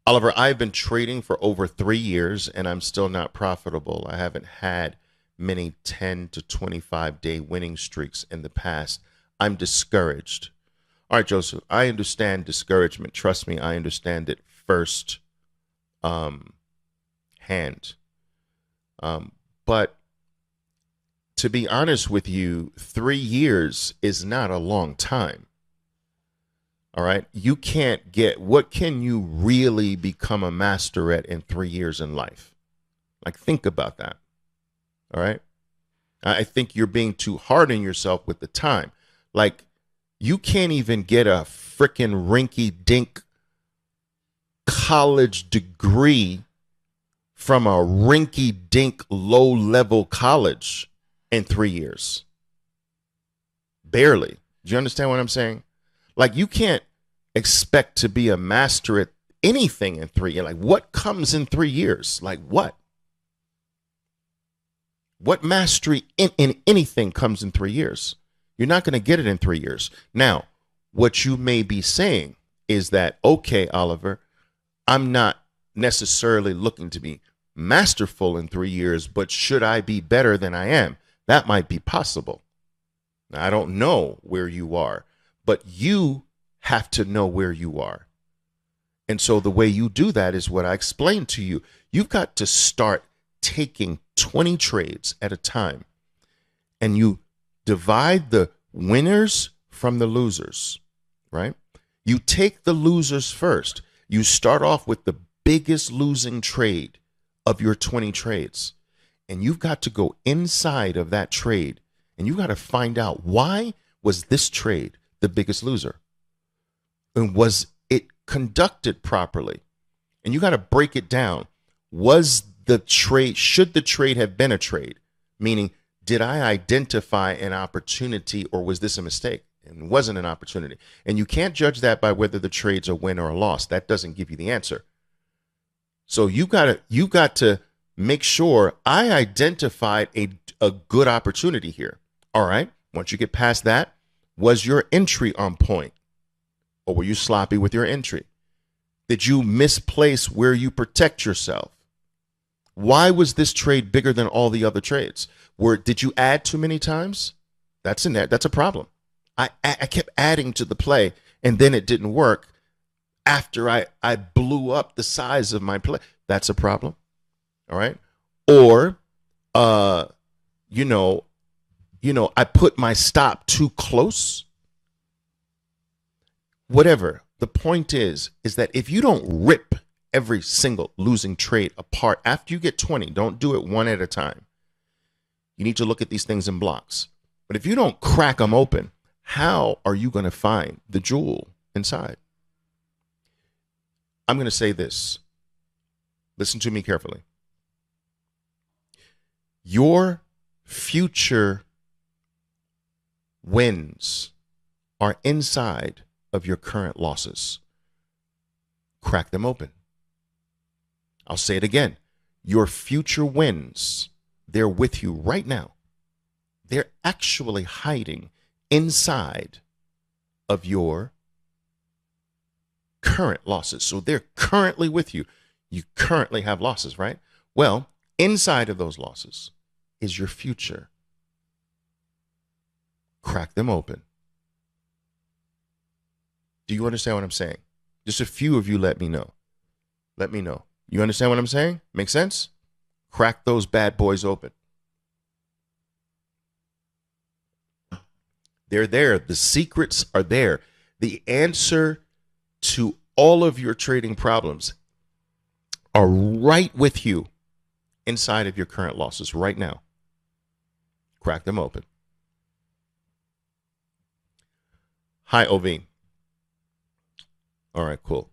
Oliver, I've been trading for over 3 years and I'm still not profitable. I haven't had many 10 to 25 day winning streaks in the past. I'm discouraged. All right, Joseph, I understand discouragement. Trust me, I understand it first um, hand. But to be honest with you, 3 years is not a long time. All right. You can't get, what can you really become a master at in 3 years in life? Like, think about that. All right. I think you're being too hard on yourself with the time. Like, you can't even get a freaking rinky dink college degree from a rinky dink low level college in 3 years. Barely. Do you understand what I'm saying? Like, you can't expect to be a master at anything in 3 years. Like, what comes in 3 years? Like, what? What mastery in anything comes in 3 years? You're not going to get it in 3 years. Now, what you may be saying is that, okay, Oliver, I'm not necessarily looking to be masterful in 3 years, but should I be better than I am? That might be possible. Now, I don't know where you are, but you have to know where you are. And so the way you do that is what I explained to you. You've got to start taking 20 trades at a time, and you divide the winners from the losers, right? You take the losers first. You start off with the biggest losing trade of your 20 trades, and you've got to go inside of that trade, and you got to find out, why was this trade the biggest loser? And was it conducted properly? And you got to break it down. Was the trade, should the trade have been a trade? Meaning, did I identify an opportunity, or was this a mistake? And it wasn't an opportunity. And you can't judge that by whether the trade's a win or a loss. That doesn't give you the answer. So you got to make sure I identified a good opportunity here. All right. Once you get past that, was your entry on point, or were you sloppy with your entry? Did you misplace where you protect yourself? Why was this trade bigger than all the other trades? Did you add too many times? That's a problem. I kept adding to the play, and then it didn't work after I blew up the size of my play. That's a problem. All right. Or you know, I put my stop too close. Whatever. The point is that if you don't rip every single losing trade apart after you get 20, don't do it one at a time. You need to look at these things in blocks. But if you don't crack them open, how are you going to find the jewel inside? I'm going to say this. Listen to me carefully. Your future wins are inside of your current losses. Crack them open. I'll say it again. Your future wins, they're with you right now. They're actually hiding inside of your current losses. So they're currently with you. You currently have losses, right? Well, inside of those losses is your future. Crack them open. Do you understand what I'm saying? Just a few of you let me know. Let me know. You understand what I'm saying? Make sense? Crack those bad boys open. They're there. The secrets are there. The answer to all of your trading problems are right with you inside of your current losses right now. Crack them open. Hi, OV. All right, cool.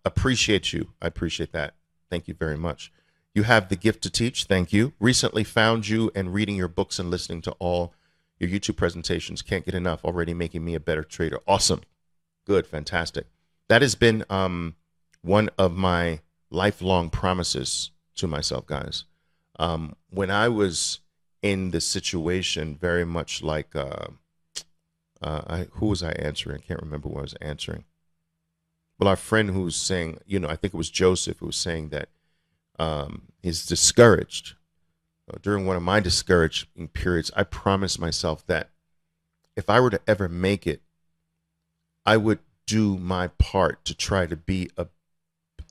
Appreciate you. I appreciate that. Thank you very much. You have the gift to teach. Thank you. Recently found you and reading your books and listening to all your YouTube presentations. Can't get enough. Already making me a better trader. Awesome. Good. Fantastic. That has been one of my lifelong promises to myself, guys. When I was in the situation, very much like who was I answering? I can't remember what I was answering. Well, our friend who's saying, I think it was Joseph who was saying that is discouraged. During one of my discouraging periods, I promised myself that if I were to ever make it, I would do my part to try to be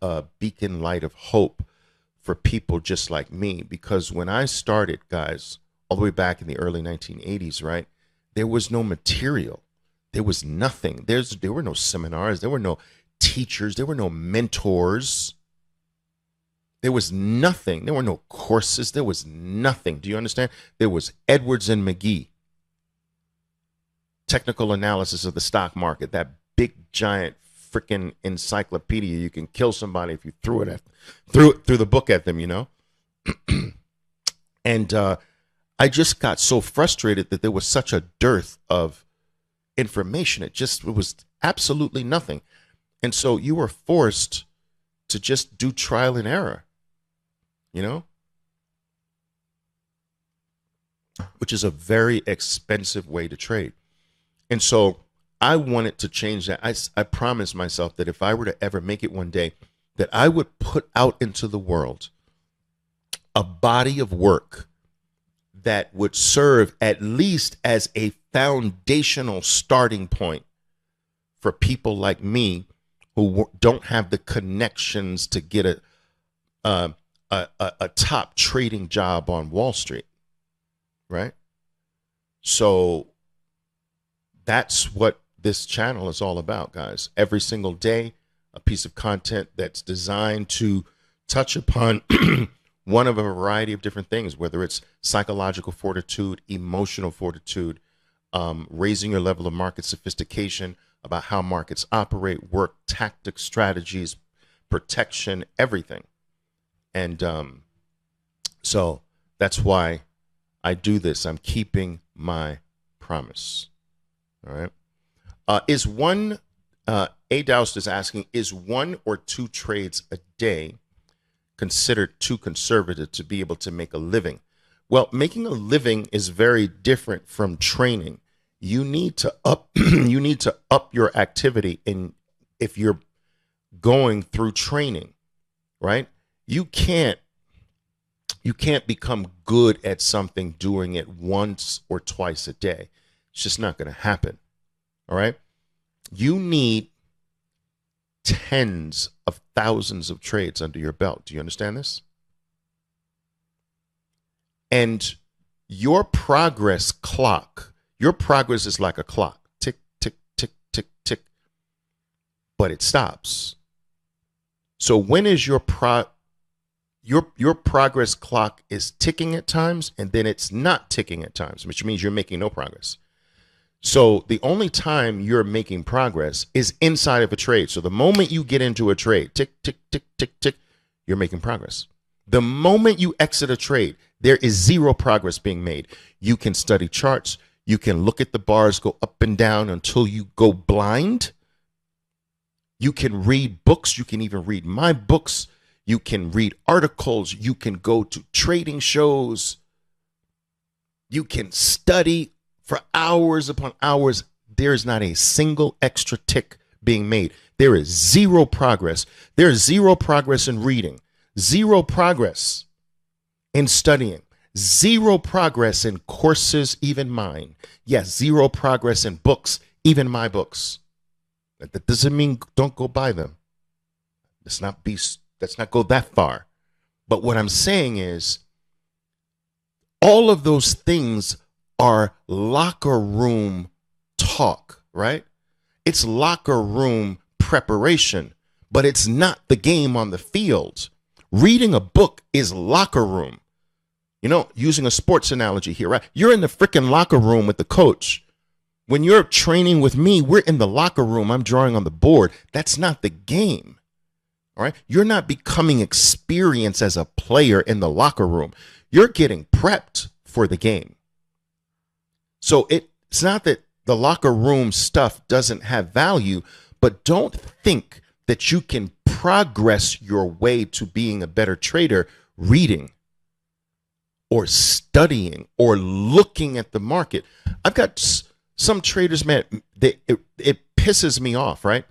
a beacon light of hope for people just like me. Because when I started, guys, all the way back in the early 1980s, right, there was no material. There was nothing. There were no seminars. There were no teachers. There were no mentors. There was nothing. There were no courses. There was nothing. Do you understand? There was Edwards and McGee, technical analysis of the stock market, that big giant freaking encyclopedia. You can kill somebody if you threw the book at them, And I just got so frustrated that there was such a dearth of information. It was absolutely nothing. And so you were forced to just do trial and error, which is a very expensive way to trade. And so I wanted to change that. I promised myself that if I were to ever make it one day, that I would put out into the world a body of work that would serve at least as a foundational starting point for people like me who don't have the connections to get a top trading job on Wall Street, right? So that's what this channel is all about, guys. Every single day, a piece of content that's designed to touch upon one of a variety of different things, whether it's psychological fortitude, emotional fortitude, raising your level of market sophistication, about how markets operate, work, tactics, strategies, protection, everything. And so that's why I do this. I'm keeping my promise. All right. A. Doust is asking, is 1 or 2 trades a day considered too conservative to be able to make a living? Well, making a living is very different from training. You need to up your activity if you're going through training, right? You can't become good at something doing it once or twice a day. It's just not going to happen. All right. You need tens of thousands of trades under your belt. Do you understand this? And your progress is like a clock. Tick, tick, tick, tick, tick. But it stops. So when is your progress clock is ticking at times, and then it's not ticking at times, which means you're making no progress. So the only time you're making progress is inside of a trade. So the moment you get into a trade, tick, tick, tick, tick, tick, you're making progress. The moment you exit a trade, there is zero progress being made. You can study charts. You can look at the bars go up and down until you go blind. You can read books. You can even read my books. You can read articles. You can go to trading shows. You can study for hours upon hours. There's not a single extra tick being made. There is zero progress. There is zero progress in reading, zero progress in studying, zero progress in courses, even mine. Yes, zero progress in books, even my books. That doesn't mean don't go buy them. Let's not go that far. But what I'm saying is all of those things are locker room talk, right? It's locker room preparation, but it's not the game on the field. Reading a book is locker room. Using a sports analogy here, right? You're in the freaking locker room with the coach. When you're training with me, we're in the locker room. I'm drawing on the board. That's not the game. All right. You're not becoming experienced as a player in the locker room. You're getting prepped for the game. So it's not that the locker room stuff doesn't have value, but don't think that you can progress your way to being a better trader reading or studying or looking at the market. I've got some traders, man, it pisses me off, right?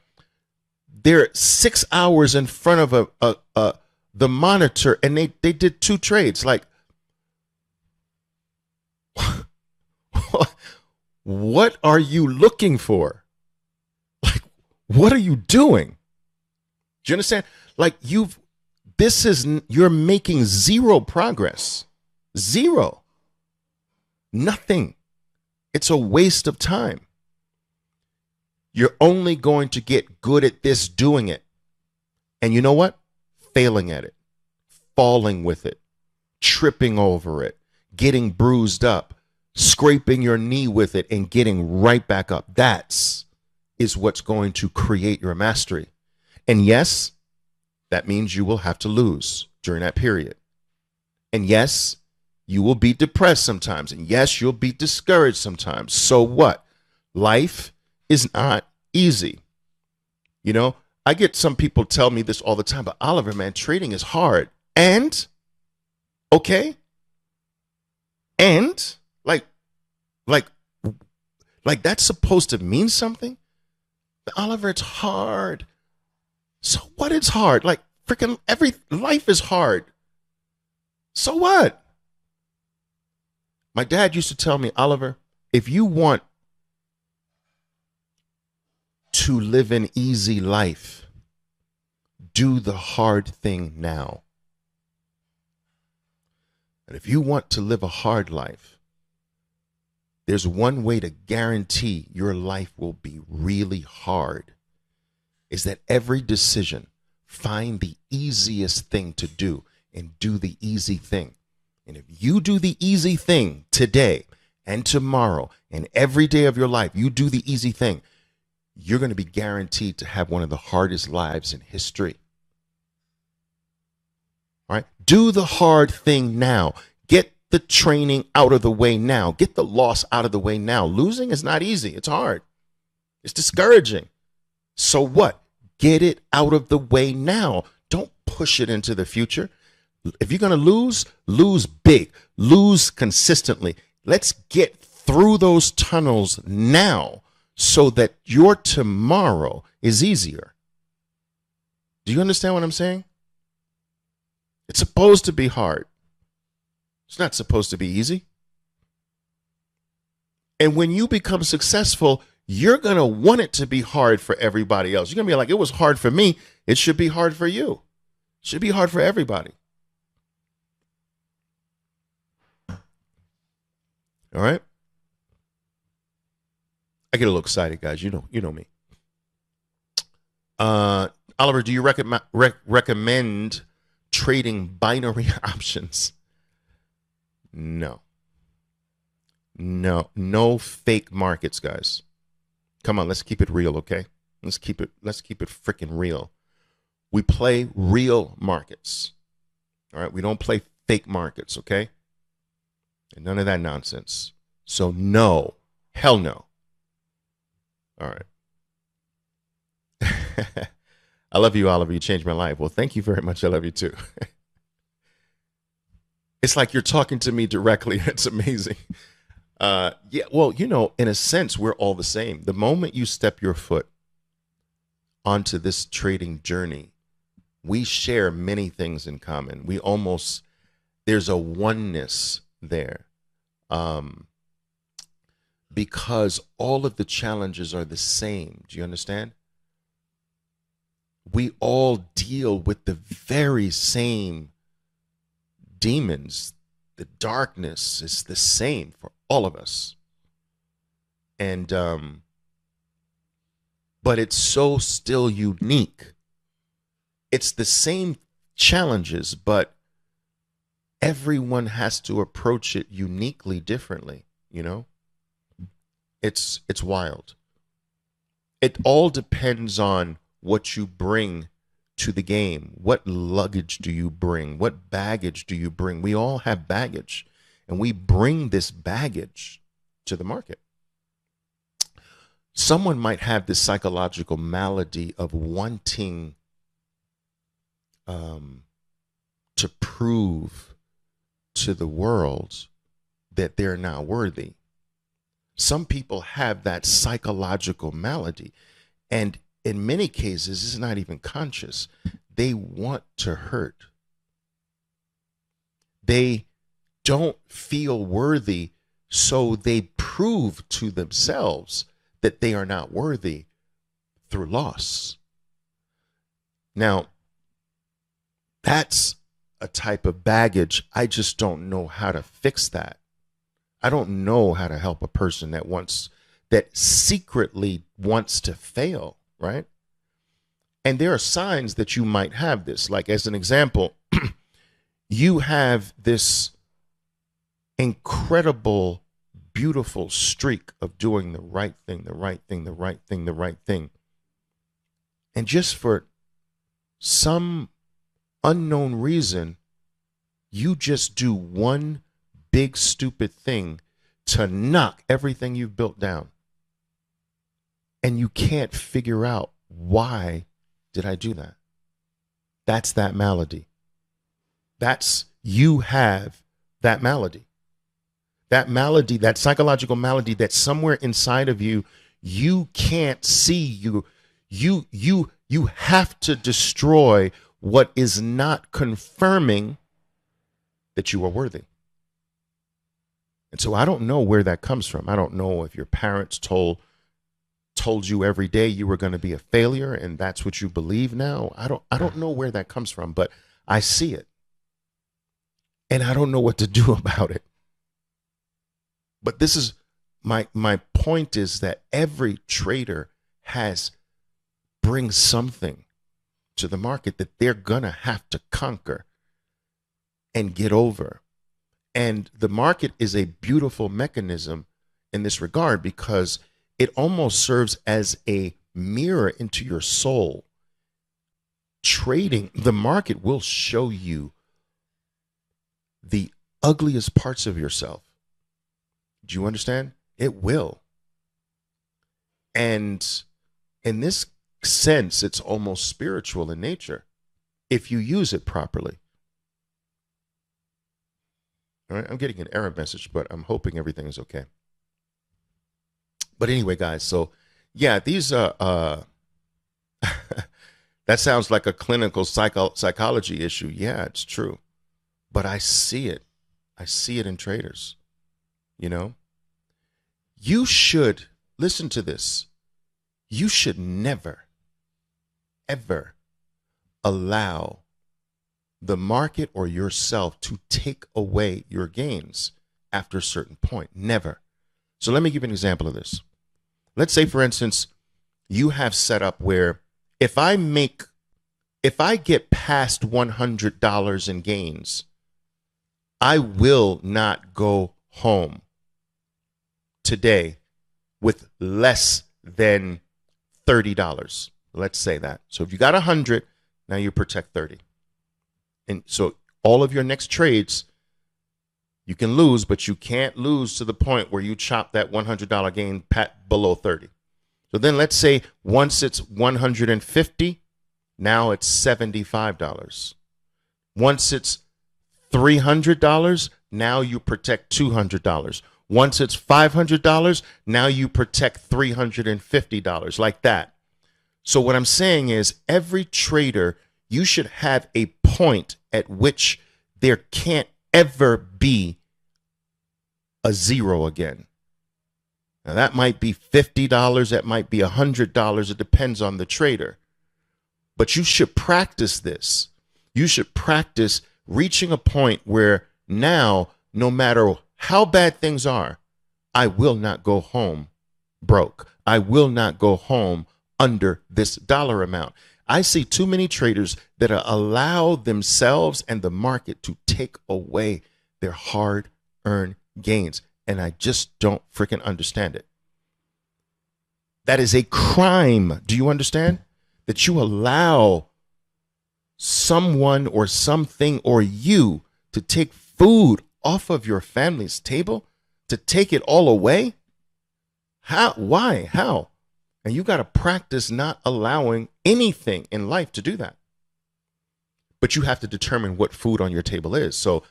they're 6 hours in front of the monitor, and they did 2 trades. Like, what are you looking for? Like, what are you doing? Do you understand? Like, you're making zero progress. Zero. Nothing. It's a waste of time. You're only going to get good at this doing it. And you know what? Failing at it, falling with it, tripping over it, getting bruised up, scraping your knee with it, and getting right back up. Is what's going to create your mastery. And yes, that means you will have to lose during that period. And yes, you will be depressed sometimes. And yes, you'll be discouraged sometimes. So what? Life is not easy. You know, I get some people tell me this all the time, but Oliver, man, trading is hard. And, okay. And, like that's supposed to mean something? Oliver, it's hard. So what is hard? Like, freaking life is hard. So what? My dad used to tell me, Oliver, if you want to live an easy life, do the hard thing now. And if you want to live a hard life, there's one way to guarantee your life will be really hard, is that every decision, find the easiest thing to do and do the easy thing. And if you do the easy thing today and tomorrow and every day of your life, you do the easy thing, you're going to be guaranteed to have one of the hardest lives in history. All right? Do the hard thing now. Get the training out of the way now. Get the loss out of the way now. Losing is not easy. It's hard. It's discouraging. So what? Get it out of the way now. Don't push it into the future. If you're going to lose big. Lose consistently. Let's get through those tunnels now so that your tomorrow is easier. Do you understand what I'm saying? It's supposed to be hard. It's not supposed to be easy. And when you become successful, you're going to want it to be hard for everybody else. You're going to be like, it was hard for me. It should be hard for you. It should be hard for everybody. All right? I get a little excited, guys. You know me. Oliver, do you recommend trading binary options? No fake markets, guys. Come on, let's keep it real, okay? Let's keep it freaking real. We play real markets. All right, we don't play fake markets, okay? And none of that nonsense. So no, hell no. All right. I love you, Oliver. You changed my life. Well, thank you very much. I love you too. It's like you're talking to me directly. It's amazing. Yeah, well, in a sense, we're all the same. The moment you step your foot onto this trading journey, we share many things in common. There's a oneness there. Because all of the challenges are the same. Do you understand? We all deal with the very same demons. The darkness is the same for all of us. And but it's so still unique. It's the same challenges, but everyone has to approach it uniquely differently, It's wild. It all depends on what you bring to the game. What luggage do you bring? What baggage do you bring? We all have baggage, and we bring this baggage to the market. Someone might have this psychological malady of wanting to prove to the world that they're not worthy. Some people have that psychological malady, and in many cases, it's not even conscious. They want to hurt. They don't feel worthy, so they prove to themselves that they are not worthy through loss. Now, that's a type of baggage. I just don't know how to fix that. I don't know how to help a person that secretly wants to fail, right? And there are signs that you might have this. Like, as an example, you have this incredible, beautiful streak of doing the right thing, the right thing, the right thing, the right thing. And just for some unknown reason, you just do one big stupid thing to knock everything you've built down. And you can't figure out, why did I do that? That's that malady. You have that malady. That malady, that psychological malady that's somewhere inside of you, you can't see. You have to destroy what is not confirming that you are worthy. And so I don't know where that comes from. I don't know if your parents told you every day you were going to be a failure and that's what you believe now. I don't know where that comes from, but I see it. And I don't know what to do about it. But this is my point, is that every trader brings something to the market that they're going to have to conquer and get over. And the market is a beautiful mechanism in this regard, because it almost serves as a mirror into your soul. Trading, the market will show you the ugliest parts of yourself. Do you understand? It will. And in this sense, it's almost spiritual in nature if you use it properly. All right, I'm getting an error message, but I'm hoping everything is okay. But anyway, guys, so yeah, these that sounds like a clinical psychology issue. Yeah, it's true. But I see it. I see it in traders. You know, you should listen to this. You should never, ever allow the market or yourself to take away your gains after a certain point. Never. So let me give you an example of this. Let's say, for instance, you have set up where if I get past $100 in gains, I will not go home today with less than $30. Let's say that. So if you got 100, now you protect 30. And so all of your next trades, you can lose, but you can't lose to the point where you chop that $100 gain below 30. So then let's say once it's 150, now it's $75. Once it's $300, now you protect $200. Once it's $500, now you protect $350, like that. So what I'm saying is, every trader, you should have a point at which there can't ever be a zero again. Now that might be $50, that might be $100, it depends on the trader. But you should practice this. You should practice reaching a point where now, no matter how bad things are, I will not go home broke. I will not go home under this dollar amount. I see too many traders that allow themselves and the market to take away their hard-earned gains. And I just don't freaking understand it. That is a crime. Do you understand? That you allow someone or something or you to take food off of your family's table, to take it all away? How? Why? How? And you got to practice not allowing anything in life to do that. But you have to determine what food on your table is. So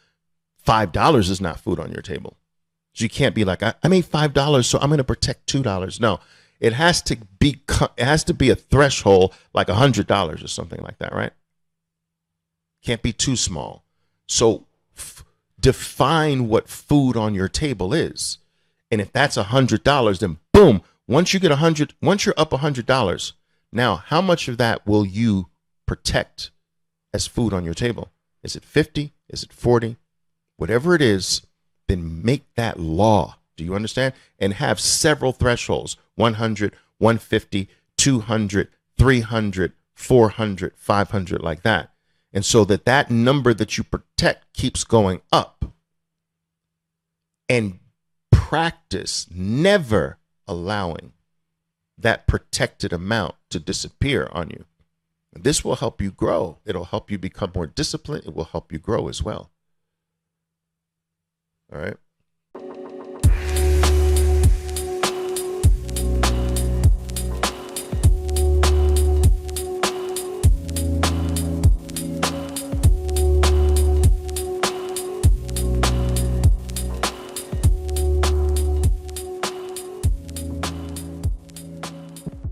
$5 is not food on your table. So you can't be like, I made $5, so I'm going to protect $2. No, It has to be a threshold like $100 or something like that, right? Can't be too small. So define what food on your table is. And if that's $100, then boom, once you're up $100, now how much of that will you protect as food on your table? Is it 50? Is it 40? Whatever it is, then make that law. Do you understand? And have several thresholds: 100, 150, 200, 300, 400, 500, like that. And so that number that you protect keeps going up. And practice never allowing that protected amount to disappear on you. This will help you grow. It'll help you become more disciplined. It will help you grow as well. All right.